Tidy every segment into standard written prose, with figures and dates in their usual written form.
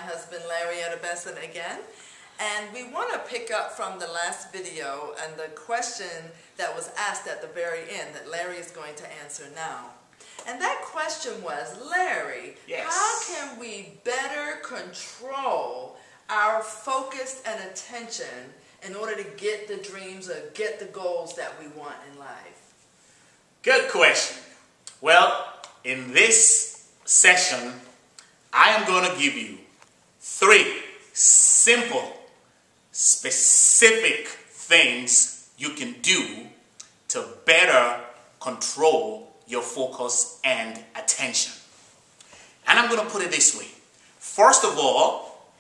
husband Larry Edebesson again, and we want to pick up from the last video and the question that was asked at the very end that Larry is going to answer now. And that question was, Larry, yes, how can we better control our focus and attention in order to get the dreams or get the goals that we want in life? Good question. Well, in this session, I am going to give you 3 simple, specific things you can do to better control your focus and attention. And I'm going to put it this way. First of all,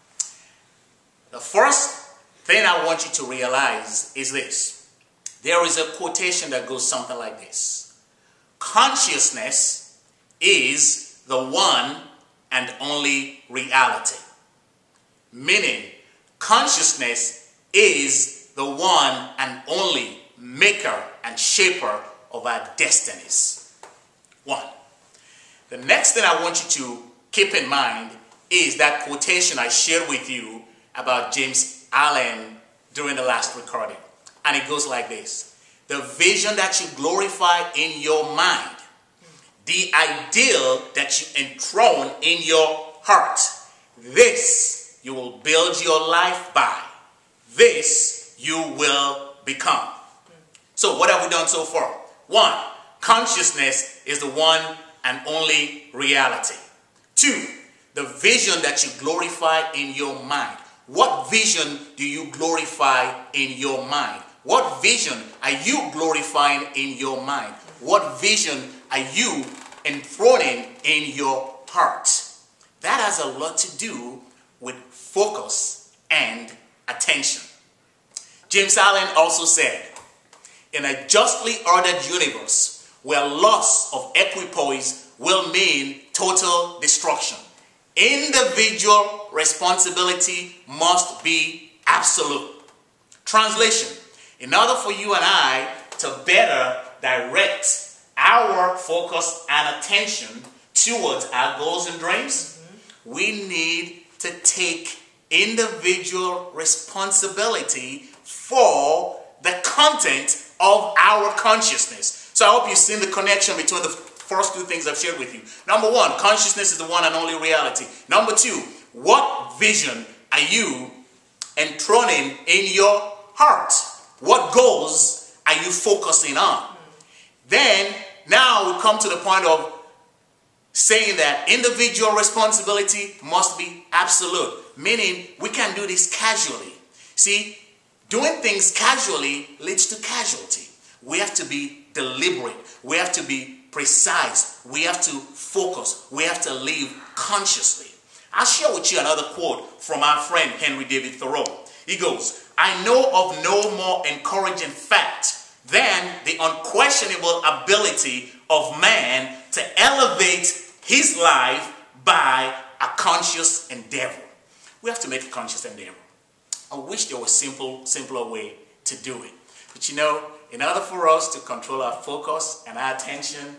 the first thing I want you to realize is this. There is a quotation that goes something like this. Consciousness is the one and only reality. Meaning, consciousness is the one and only maker and shaper of our destinies. 1. The next thing I want you to keep in mind is that quotation I shared with you about James Allen during the last recording. And it goes like this. The vision that you glorify in your mind, the ideal that you enthrone in your heart, this you will build your life by. This you will become. So what have we done so far? 1. Consciousness is the one and only reality. 2. The vision that you glorify in your mind. What vision do you glorify in your mind? What vision are you glorifying in your mind? What vision are you enthroning in your heart? That has a lot to do with focus and attention. James Allen also said, in a justly ordered universe where loss of equipoise will mean total destruction, individual responsibility must be absolute. Translation: in order for you and I to better direct our focus and attention towards our goals and dreams, we need to take individual responsibility for the content of our consciousness. So I hope you've seen the connection between the first 2 things I've shared with you. Number 1, consciousness is the one and only reality. Number 2, what vision are you enthroning in your heart? What goals are you focusing on? Then, now we come to the point of saying that individual responsibility must be absolute. Meaning, we can do this casually. See, doing things casually leads to casualty. We have to be deliberate. We have to be precise. We have to focus. We have to live consciously. I'll share with you another quote from our friend Henry David Thoreau. He goes, I know of no more encouraging fact than the unquestionable ability of man to elevate his life by a conscious endeavor. We have to make a conscious endeavor. I wish there was a simpler way to do it. But you know, in order for us to control our focus and our attention,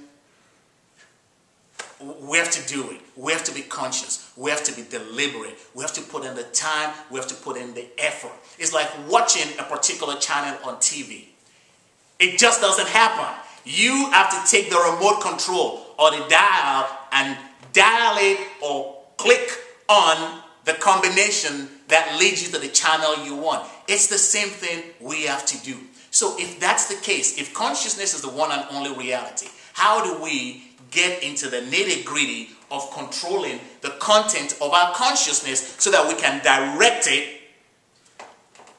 we have to do it. We have to be conscious. We have to be deliberate. We have to put in the time. We have to put in the effort. It's like watching a particular channel on TV. It just doesn't happen. You have to take the remote control or the dial and dial it or click on the combination that leads you to the channel you want. It's the same thing we have to do. So if that's the case, if consciousness is the one and only reality, how do we get into the nitty-gritty of controlling the content of our consciousness so that we can direct it,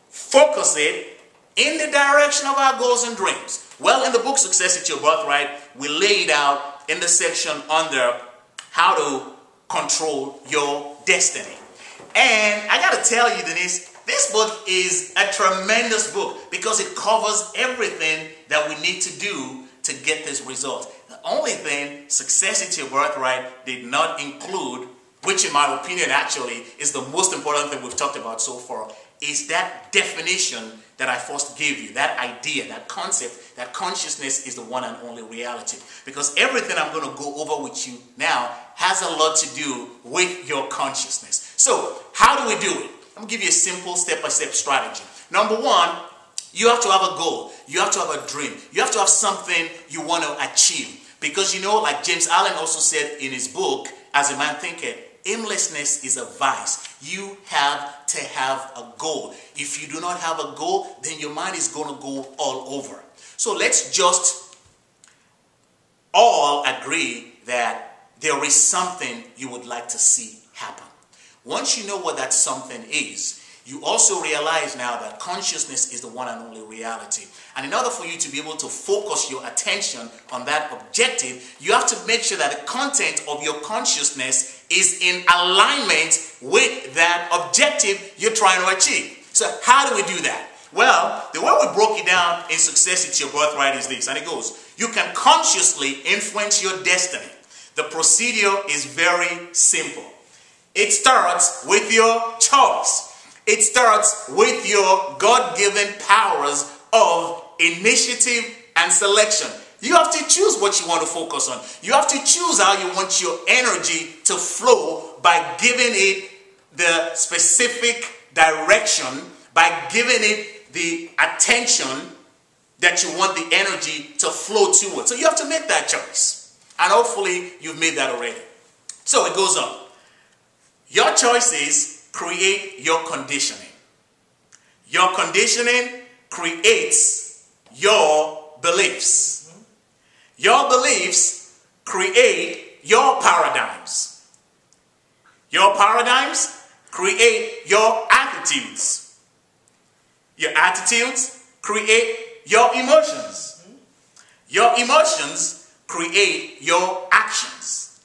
focus it in the direction of our goals and dreams? Well, in the book Success is Your Birthright, we lay it out in the section under how to control your destiny. And I got to tell you, Denise, this book is a tremendous book because it covers everything that we need to do to get this result. The only thing Success is Your Birthright did not include, which in my opinion actually is the most important thing we've talked about so far, is that definition that I first gave you, that idea, that concept, that consciousness is the one and only reality. Because everything I'm going to go over with you now has a lot to do with your consciousness. So, do we do it? I'm going to give you a simple step-by-step strategy. Number one, you have to have a goal. You have to have a dream. You have to have something you want to achieve. Because you know, like James Allen also said in his book, As a Man Thinketh, aimlessness is a vice. You have to have a goal. If you do not have a goal, then your mind is going to go all over. So let's just all agree that there is something you would like to see happen. Once you know what that something is, you also realize now that consciousness is the one and only reality. And in order for you to be able to focus your attention on that objective, you have to make sure that the content of your consciousness is in alignment with that objective you're trying to achieve. So how do we do that? Well, the way we broke it down in Success It's Your Birthright is this, and it goes, you can consciously influence your destiny. The procedure is very simple. It starts with your choice. It starts with your God-given powers of initiative and selection. You have to choose what you want to focus on. You have to choose how you want your energy to flow by giving it the specific direction, by giving it the attention that you want the energy to flow towards. So you have to make that choice. And hopefully you've made that already. So it goes on. Your choice is create your conditioning. Your conditioning creates your beliefs. Your beliefs create your paradigms. Your paradigms create your attitudes. Your attitudes create your emotions. Your emotions create your actions.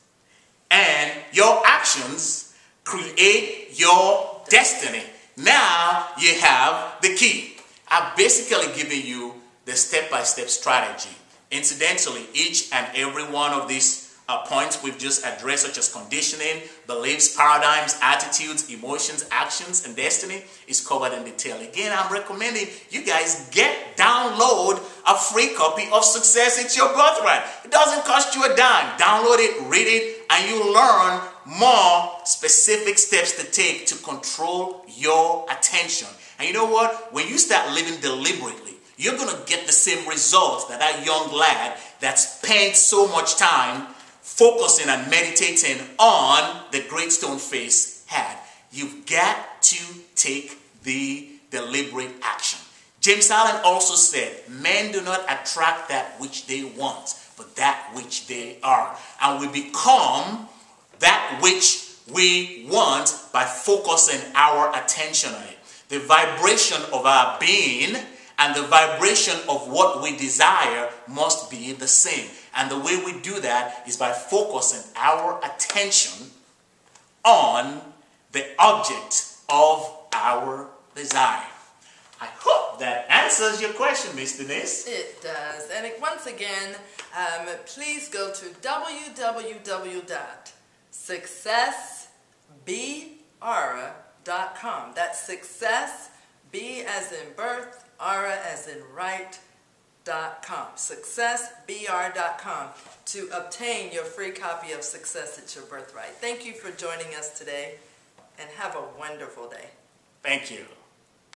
And your actions create your destiny. Now you have the key. I've basically given you the step-by-step strategy. Incidentally, each and every one of these points we've just addressed, such as conditioning, beliefs, paradigms, attitudes, emotions, actions, and destiny, is covered in detail. Again, I'm recommending you guys download a free copy of Success It's Your Birthright. It doesn't cost you a dime. Download it, read it, and you learn more specific steps to take to control your attention. And you know what? When you start living deliberately, you're going to get the same results that that young lad that spent so much time focusing and meditating on the Great Stone Face had. You've got to take the deliberate action. James Allen also said, men do not attract that which they want, but that which they are. And we become that which we want by focusing our attention on it. The vibration of our being and the vibration of what we desire must be the same. And the way we do that is by focusing our attention on the object of our desire. I hope that answers your question, Miss Denise. It does. And once again, please go to www.successbr.com. That's success, B as in birth, Ara as in right.com. Successbr.com to obtain your free copy of Success It's Your Birthright. Thank you for joining us today, and have a wonderful day. Thank you.